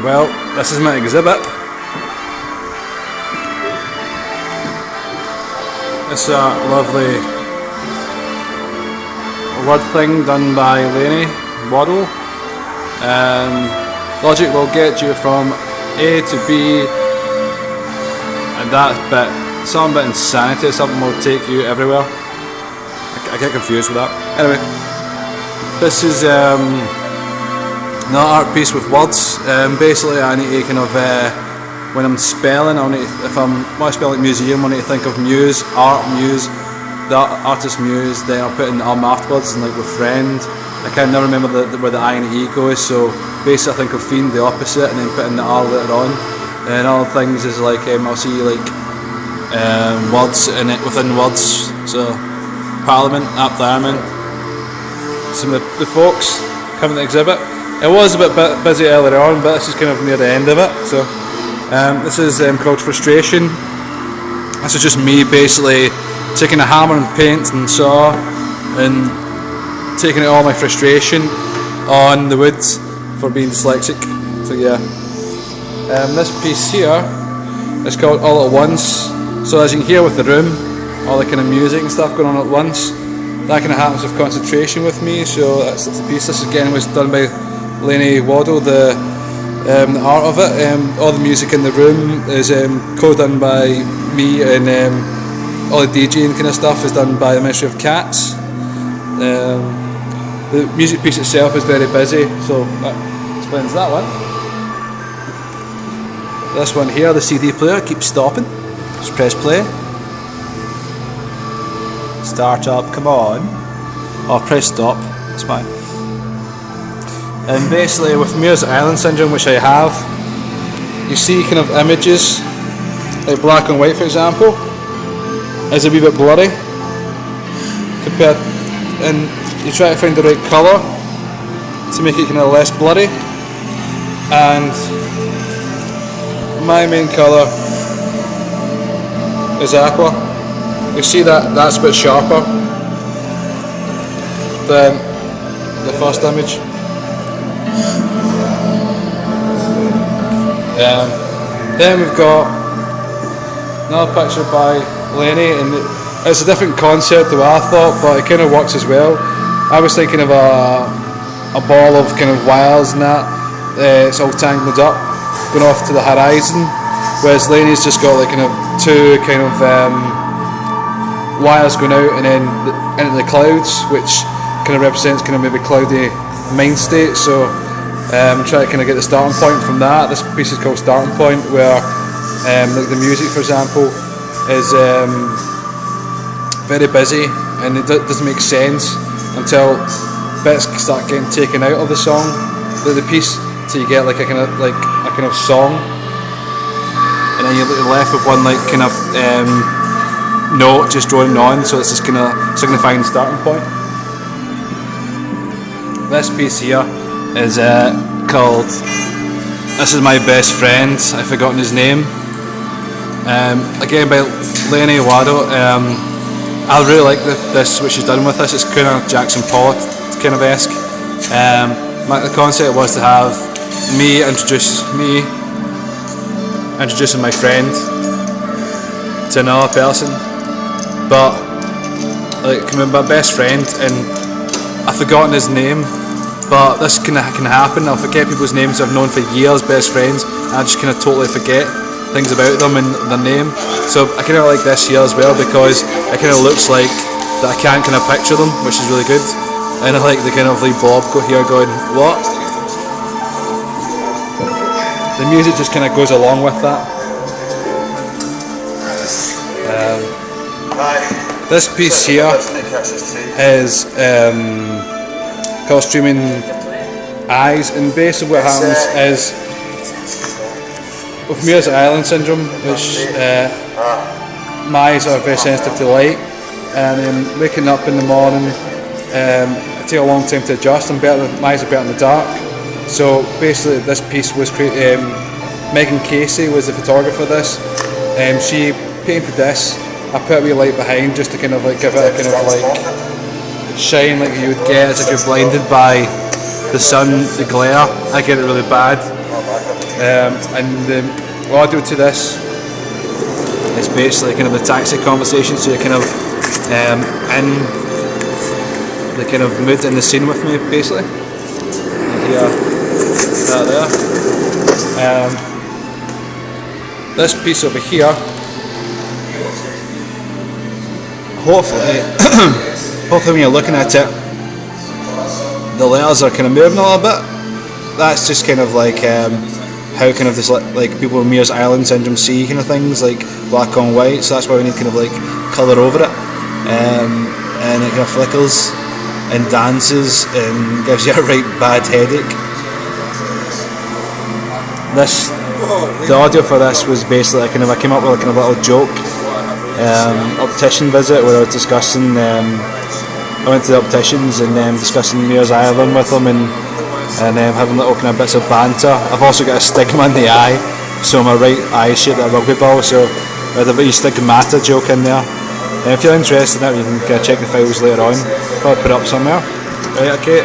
Well, this is my exhibit. It's a lovely word thing done by Lainey Waddle. Logic will get you from A to B, and that bit, some bit insanity, something will take you everywhere. I get confused with that. Anyway, this is an art piece with words. Basically, I need to kind of, when I'm spelling, if I'm want to spell like museum, I need to think of muse, art, muse, the artist muse, then I'll put in afterwards, and like with friend. I can never remember where the I and the E goes, so basically I think of fiend, the opposite, and then put in the R later on. And other things is like, I'll see like words in it, within words, so Parliament, Aptharman. Some of the folks coming to the exhibit. It was a bit busy earlier on, but this is kind of near the end of it. So this is called Frustration. This is just me basically taking a hammer and paint and saw and taking all my frustration on the wood for being dyslexic. So yeah, this piece here is called All at Once. So as you can hear with the room, all the kind of music and stuff going on at once, that kind of happens with concentration with me. So that's the piece. This again was done by Lainey Waddle, the art of it. All the music in the room is co-done by me, and all the DJing kind of stuff is done by the Ministry of Cats. The music piece itself is very busy, so that explains that one. This one here, the CD player, keeps stopping. Just press play. Start up, come on. Oh, press stop, it's fine. And basically with Muir's Island Syndrome, which I have, you see kind of images, like black and white for example, is a wee bit blurry compared, and you try to find the right colour to make it kind of less blurry, and my main colour is aqua. You see that's a bit sharper than the first image. Then we've got another picture by Lainey, and it's a different concept to what I thought, but it kind of works as well. I was thinking of a ball of kind of wires and that, it's all tangled up, going off to the horizon, whereas Lainey's just got like kind of two kind of wires going out and then into the clouds, which kind of represents kind of maybe cloudy mind state. So try to kind of get the starting point from that. This piece is called Starting Point, where like the music, for example, is very busy, and it doesn't make sense until bits start getting taken out of the song, the piece, so you get like a kind of song, and then you're left with one like kind of note just droning on. So it's just kind of signifying the starting point. This piece here is called "This Is My Best Friend." I've forgotten his name. Again by Lainey Waddle. I really like this, what she's done with this. It's kind of Jackson Pollock kind of esque. The concept was to have me introducing my friend to another person, but like my best friend, and I've forgotten his name. But this can happen. I'll forget people's names I've known for years, best friends, and I just kind of totally forget things about them and their name. So I kind of like this here as well, because it kind of looks like that I can't kind of picture them, which is really good. And I like the kind of like Bob here going, what? The music just kind of goes along with that. This piece here is called Streaming Eyes, and basically what happens is with Muir's Island Syndrome, which my eyes are very sensitive to light, and then waking up in the morning, it takes a long time to adjust. My eyes are better in the dark. So basically this piece was created, Megan Casey was the photographer of this. She painted this. I put a wee light behind just to kind of like give it a kind of like shine like you would get as if you're blinded by the sun, the glare. I get it really bad. And the audio to this is basically kind of the taxi conversation, so you're kind of in the kind of mood in the scene with me, basically. You hear that there. This piece over here, hopefully, hopefully when you're looking at it, the letters are kind of moving a little bit. That's just kind of like how kind of this like people with Mears Island syndrome see kind of things, like black on white. So that's why we need kind of like colour over it, and it kind of flickers and dances and gives you a right bad headache. The audio for this was basically kind of, I came up with a kind of little joke optician visit where I was discussing. I went to the opticians and discussing Mears Island with them and having little kind of bits of banter. I've also got a stigma in the eye, so my right eye is shaped like a rugby ball, so there's a wee stigmata joke in there. And if you're interested in that, you can kind of check the files later on. Probably put it up somewhere. Right, okay.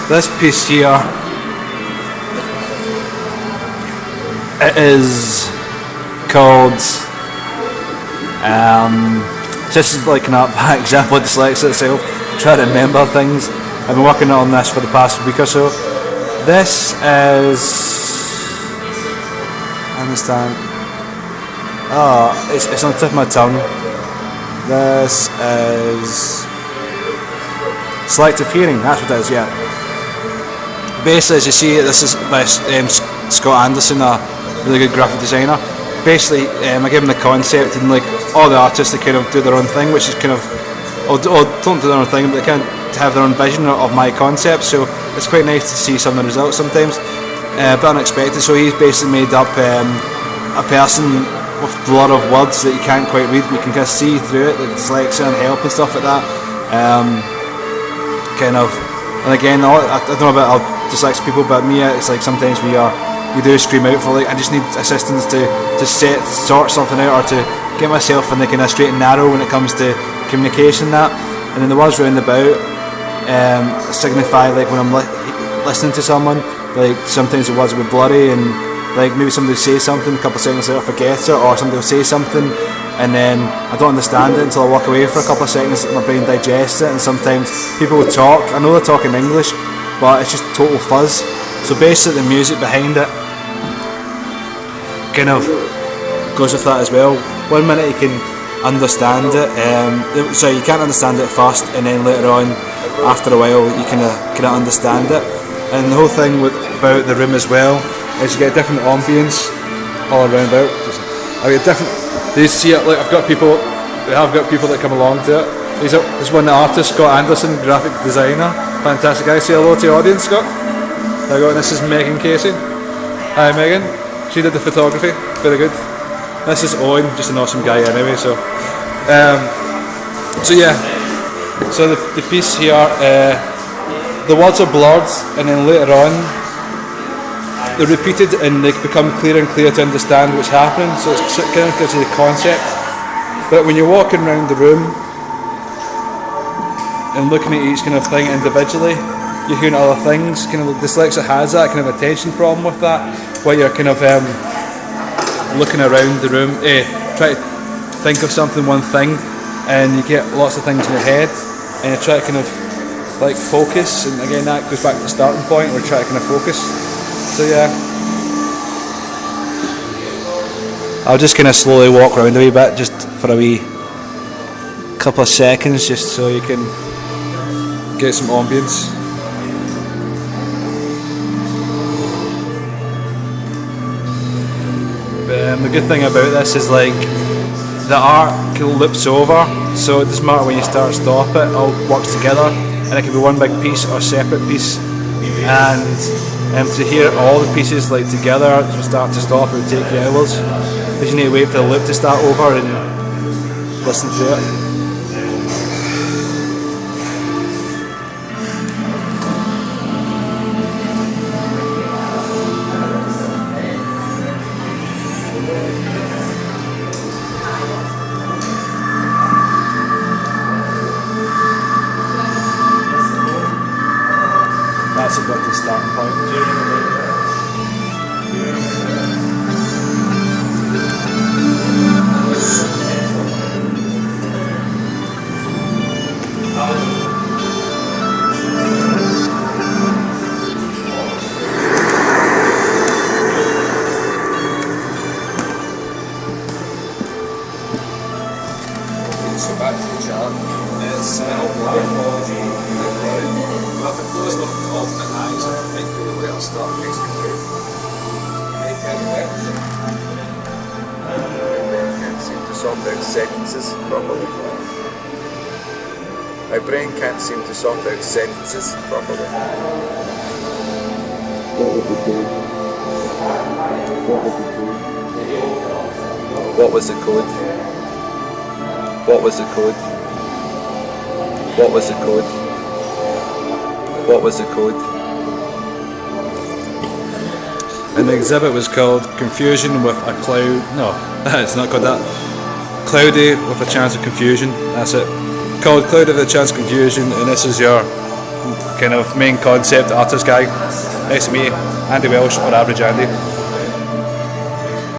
This piece here, it is called this is like an example of dyslexia itself. Try to remember things. I've been working on this for the past week or so. This is, I understand. Oh, it's on the tip of my tongue. This is selective hearing. That's what it is. Yeah. Basically, as you see, this is by Scott Anderson, a really good graphic designer. Basically, I gave him the concept, and like all the artists, they kind of do their own thing, which is kind of, or don't do their own thing, but they kind of have their own vision of my concept. So it's quite nice to see some of the results sometimes, a bit unexpected. So he's basically made up a person with a lot of words that you can't quite read, but you can kind of see through it, like dyslexia and help and stuff like that. Kind of, and again, I don't know about dyslexic people, but me, it's like sometimes we do scream out for like, I just need assistance to sort something out, or to get myself in the kind of straight and narrow when it comes to communication and that. And then the words round about signify like when I'm listening to someone, like sometimes the words will be blurry, and like maybe somebody will say something, a couple of seconds later I forget it, or somebody will say something and then I don't understand it until I walk away for a couple of seconds, my brain digests it. And sometimes people will talk, I know they're talking English, but it's just total fuzz. So basically the music behind it kind of goes with that as well. 1 minute you can understand it, so you can't understand it first, and then later on, after a while, you kind of understand it. And the whole thing about the room as well is you get different ambience all around out. I get different. You see it, like we have got people that come along to it. There's one artist, Scott Anderson, graphic designer, fantastic guy. Say hello to your audience, Scott. There you go. And this is Megan Casey. Hi, Megan. She did the photography, very good. This is Owen, just an awesome guy anyway. So yeah. So the piece here, the words are blurred, and then later on, they're repeated and they become clearer and clearer to understand what's happening. So it's kind of gives you the concept. But when you're walking around the room and looking at each kind of thing individually, you're hearing other things. Kind of dyslexia has that kind of attention problem with that, where you're kind of looking around the room, try to think of something, one thing, and you get lots of things in your head, and you try to kind of like focus. And again, that goes back to the starting point where you try to kind of focus. So yeah, I'll just kind of slowly walk around a wee bit, just for a wee couple of seconds, just so you can get some ambience. The good thing about this is like the art kind of loops over, so it doesn't matter when you start or stop it, it all works together, and it can be one big piece or a separate piece. And to hear all the pieces like together from start to stop, it would take you hours, because you need to wait for the loop to start over and listen to it. possibility starting point. So back to the chart. It's morphology. Well, if it goes with alternate eyes, I think the way I'll start mixing through. Can't seem to sort out sentences properly. My brain can't seem to sort out sentences properly. What was the code? What was the code? What was the code? What was the code? And the exhibit was called Confusion with a Cloud. No, it's not called that. Cloudy with a Chance of Confusion. That's it. Called Cloudy with a Chance of Confusion, and this is your kind of main concept artist guy. Nice to meet you, Andy Welsh or Average Andy.